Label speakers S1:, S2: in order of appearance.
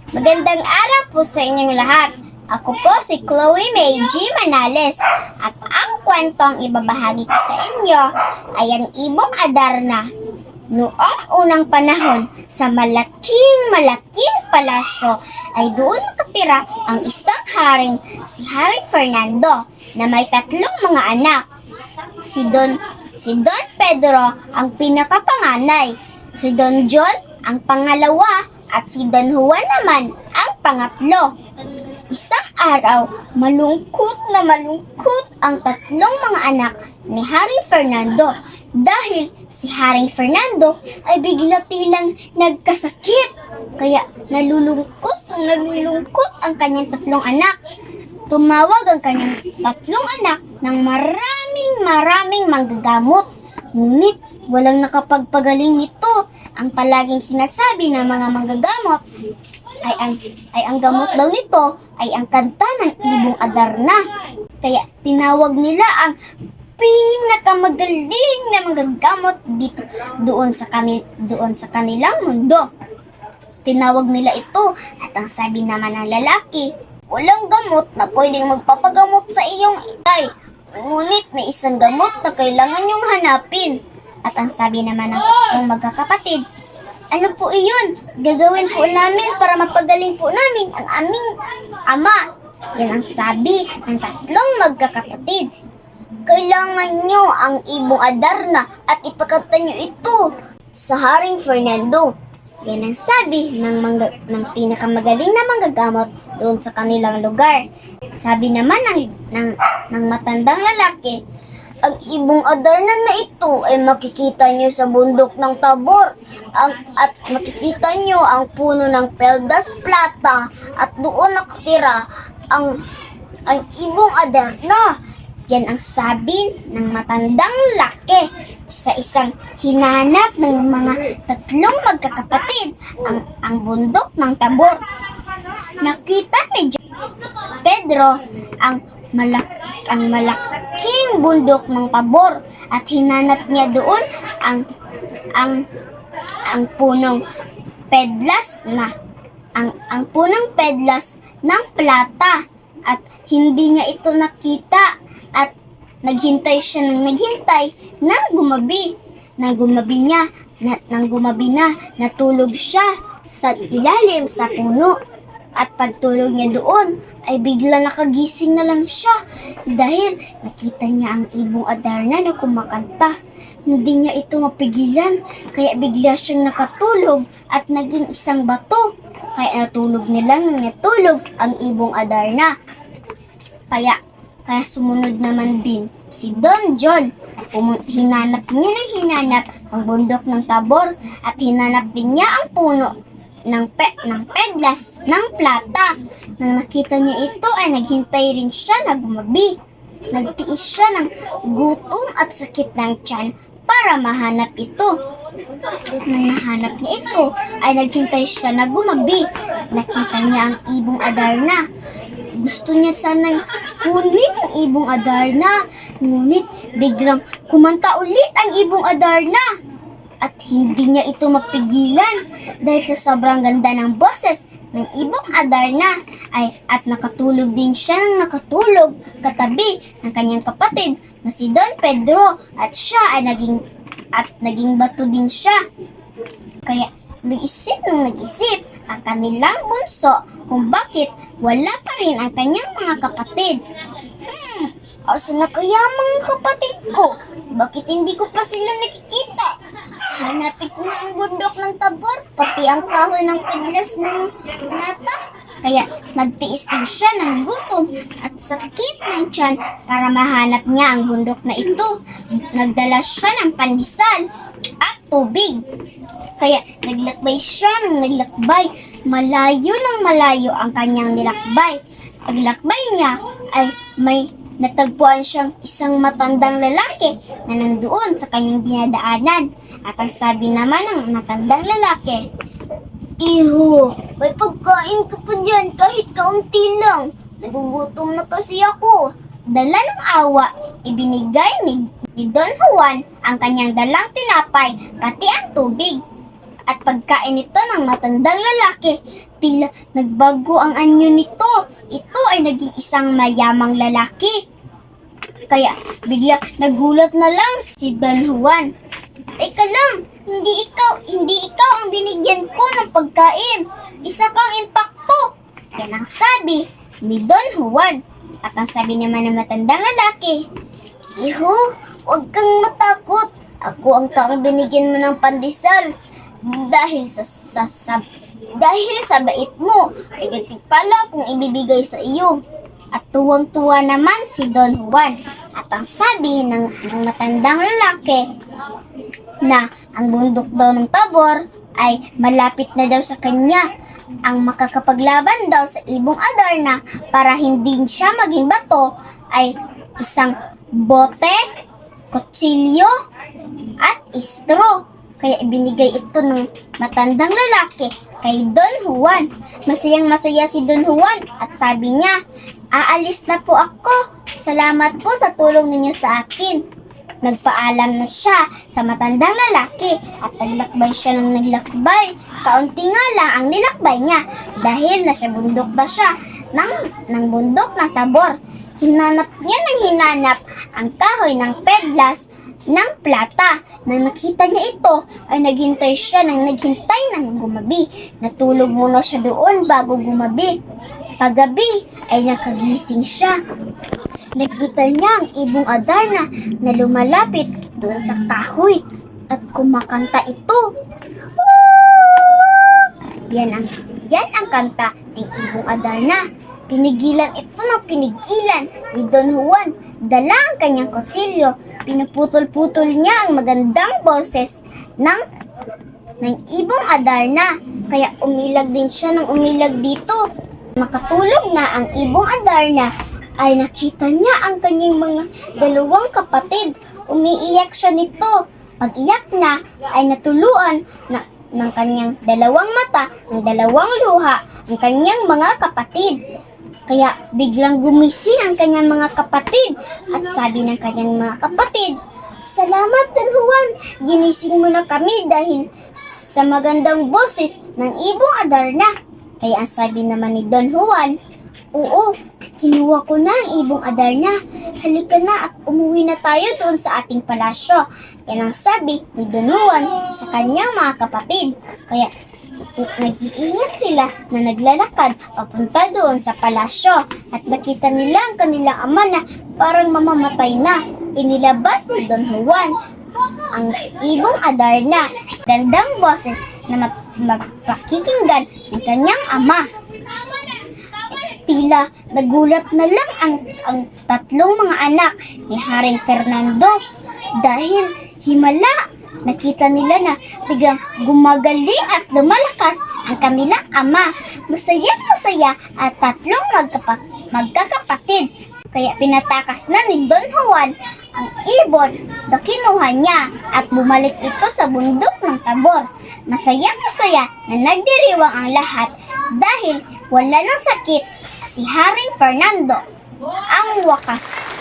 S1: Magandang araw po sa inyong lahat. Ako po si Chloe May G. Manales at ang kwentong ibabahagi ko sa inyo ay ang Ibong Adarna. Noong unang panahon, sa malaking palasyo ay doon nakatira ang isang haring, si Haring Fernando, na may 3 mga anak. Si Don Pedro ang pinakapanganay, si Don John ang pangalawa, at si Don Juan naman ang pangatlo. Isang araw, malungkot ang 3 mga anak ni Haring Fernando dahil si Haring Fernando ay bigla tilang nagkasakit. Kaya nalulungkot ang kanyang 3 anak. Tumawag ang kanyang 3 anak ng maraming manggagamot. Ngunit walang nakapagpagaling nito. Ang palaging sinasabi ng mga manggagamot ay ang gamot daw nito ay ang kanta ng Ibong Adarna. Kaya tinawag nila ang pinakamagaling na manggagamot doon sa kanilang mundo. Tinawag nila ito at ang sabi naman ng lalaki, walang gamot na pwedeng magpapagamot sa iyong itay. Ngunit may isang gamot na kailangan niyong hanapin. At ang sabi naman ng magkakapatid, ano po iyon? Gagawin po namin para mapagaling po namin ang aming ama. Yan ang sabi ng 3 magkakapatid. Kailangan nyo ang Ibong Adarna at ipakanta nyo ito sa Haring Fernando. Yan ang sabi ng pinakamagaling na manggagamot doon sa kanilang lugar. Sabi naman ng matandang lalaki, ang Ibong Adarna na ito ay makikita nyo sa bundok ng Tabor at makikita nyo ang puno ng Peldas Plata at doon nakatira ang Ibong Adarna. Yan ang sabi ng matandang lalaki. Isa-isang hinanap ng mga 3 magkakapatid ang bundok ng Tabor. Nakita ni Pedro ang malaking bundok ng Tabor at hinanap niya doon ang punong pedlas ang punong pedlas ng plata at hindi niya ito nakita at naghintay nang gumabi na natulog siya sa ilalim sa puno. At pagtulog niya doon, ay bigla nakagising na lang siya dahil nakita niya ang Ibong Adarna na kumakanta. Hindi niya ito mapigilan, kaya bigla siyang nakatulog at naging isang bato. Kaya natulog ang Ibong Adarna. Kaya sumunod naman din si Don John. Hinanap ang bundok ng Tabor at hinanap din niya ang puno ng pedlas ng plata. Nang nakita niya ito ay naghintay rin siya na gumabi. Nagtiis siya ng gutom at sakit ng tiyan para mahanap ito. Nang nahanap niya ito ay naghintay siya na gumabi. Nakita niya ang Ibong Adarna. Gusto niya sanang kunin ang Ibong Adarna. Ngunit biglang kumanta ulit ang Ibong Adarna. At hindi niya ito mapigilan dahil sa sobrang ganda ng boses ng Ibong Adarna at nakatulog din siya ng nakatulog katabi ng kanyang kapatid na si Don Pedro at siya ay naging bato din siya. Kaya nag-isip ang kanilang bunso kung bakit wala pa rin ang kanyang mga kapatid. Asa na kaya mga kapatid ko? Bakit hindi ko pa sila nakikita? Hanapin ko ang bundok ng Tabor, pati ang kahoy ng pedlas ng plata. Kaya nagtiis din siya ng gutom at sakit ng tiyan para mahanap niya ang bundok na ito. Nagdala siya ng pandesal at tubig. Kaya naglakbay siya ng naglakbay. Malayo ang kanyang nilakbay. Paglakbay niya ay may natagpuan siyang isang matandang lalaki na nandoon sa kanyang dinadaanan. At ang sabi naman ng matandang lalaki, Iho, may pagkain ka pa dyan kahit kaunti lang. Nagugutom na kasi ako. Dala ng awa, ibinigay ni Don Juan ang kanyang dalang tinapay, pati ang tubig. at pagkain nito ng matandang lalaki, tila nagbago ang anyo nito. Ito ay naging isang mayamang lalaki. Kaya bigla nagulat na lang si Don Juan. Teka lang, hindi ikaw ang binigyan ko ng pagkain. Isa kang impakto. Yan ang sabi ni Don Juan. At ang sabi naman ng matandang lalaki, Iho, huwag kang matakot. Ako ang taong binigyan mo ng pandesal. Dahil sa bait mo, ay ganti pala kung ibibigay sa iyo. At tuwang-tuwa naman si Don Juan. At ang sabi ng matandang lalaki na ang bundok daw ng Tabor ay malapit na daw sa kanya. Ang makakapaglaban daw sa ibong Adarna para hindi siya maging bato ay isang bote, kutsilyo, at istro. Kaya ibinigay ito ng matandang lalaki kay Don Juan. Masayang-masaya si Don Juan at sabi niya, aalis na po ako. Salamat po sa tulong ninyo sa akin. Nagpaalam na siya sa matandang lalaki at naglakbay siya ng naglakbay. Kaunti nga lang ang nilakbay niya dahil nasa bundok na siya ng bundok ng Tabor. Hinanap niya ng hinanap ang kahoy ng pedlas ng plata. Nang nakita niya ito, ay naghintay siya ng gumabi. Natulog muna siya doon bago gumabi. Paggabi ay nakagising siya. Nakita niya ang ibong Adarna na lumalapit doon sa kahoy at kumakanta ito. Yan ang kanta ng ibong Adarna. Pinigilan ito ng pinigilan ni Don Juan. Dala ang kanyang kutsilyo. Pinuputol-putol niya ang magandang boses ng ibong Adarna. Kaya umilag din siya ng umilag dito. Makatulog na ang ibong Adarna ay nakita niya ang kanyang mga dalawang kapatid. Umiiyak siya nito. Pag-iyak na ay natuluan ng kanyang dalawang mata, ng dalawang luha, ang kanyang mga kapatid. Kaya biglang gumising ang kanyang mga kapatid at sabi ng kanyang mga kapatid, Salamat Don Juan, ginising mo na kami dahil sa magandang boses ng ibong Adarna. Kaya ang sabi naman ni Don Juan, Oo, kinuha ko na ang ibong Adarna. Halika na at umuwi na tayo doon sa ating palasyo. Yan ang sabi ni Don Juan sa kanyang mga kapatid. Kaya nag-iingat sila na naglalakad papunta doon sa palasyo at nakita nila ang kanilang ama na parang mamamatay na. Inilabas ni Don Juan ang ibong Adarna. Gandang boses na mapakikinggan ng kanyang ama. Tila nagulat na lang ang tatlong mga anak ni Haring Fernando dahil himala nakita nila na biglang gumagaling at lumalakas ang kanilang ama. Masaya at tatlong magkakapatid. Kaya pinatakas na ni Don Juan ang ibon na kinuha niya at bumalik ito sa bundok ng Tabor. Masaya na nagdiriwang ang lahat dahil wala ng sakit si Haring Fernando. Ang wakas.